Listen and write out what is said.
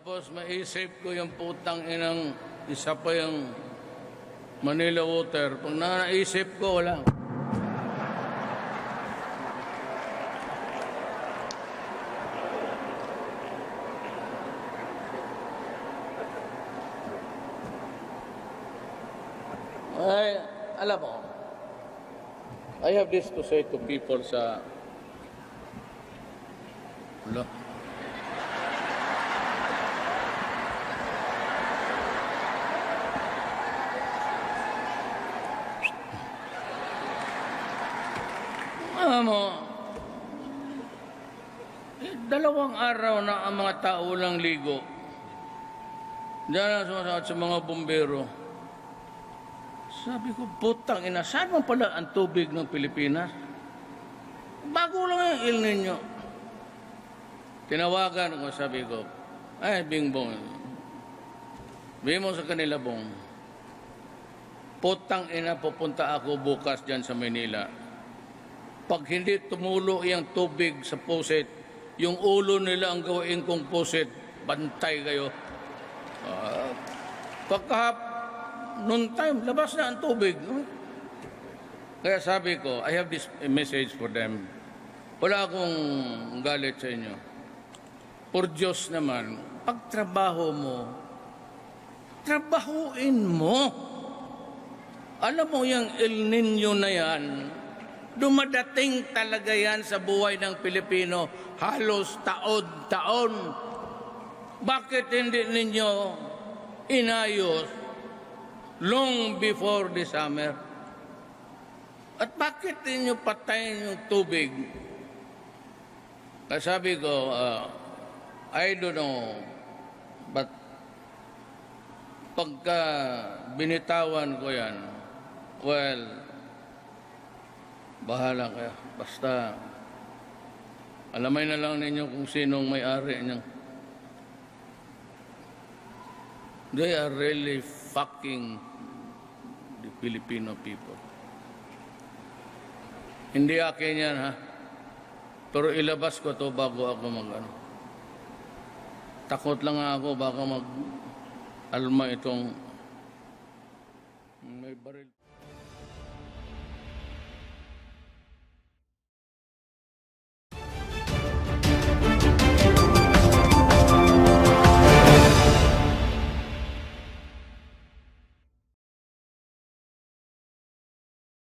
Tapos maisip ko yung putang inang isa pa yung Manila Water. Pag naisip ko, wala. Ay, alam mo, I have this to say to people sa... Wala. Alam mo, dalawang araw na ang mga tao lang ligo. Diyan na sumasakot sa mga bumbero. Sabi ko, putang ina, saan mo pala ang tubig ng Pilipinas? Bago lang yung Il Nino. Tinawagan ko, sabi ko, ay, Bingbong. Bigay mo sa kanila, Bong. Putang ina, pupunta ako bukas dyan sa Manila. Pag hindi tumulo yung tubig sa pusit, yung ulo nila ang gawin kong pusit, bantay kayo. Noon time, labas na ang tubig. Kaya sabi ko, I have this message for them. Wala akong galit sa inyo. For Diyos naman, pagtrabaho mo, trabahuin mo. Alam mo yung El Nino na yan, dumadating talaga yan sa buhay ng Pilipino halos taon-taon. Bakit hindi ninyo inayos long before the summer? At bakit ninyo patayin yung tubig? Sabi ko, I don't know, but pagka binitawan ko yan, well, bahala kayo. Basta, alamay na lang ninyo kung sinong may-ari niyan. They are really fucking the Filipino people. Hindi akin yan, ha? Pero ilabas ko to bago ako mag-ano. Takot lang ako baka mag-alma itong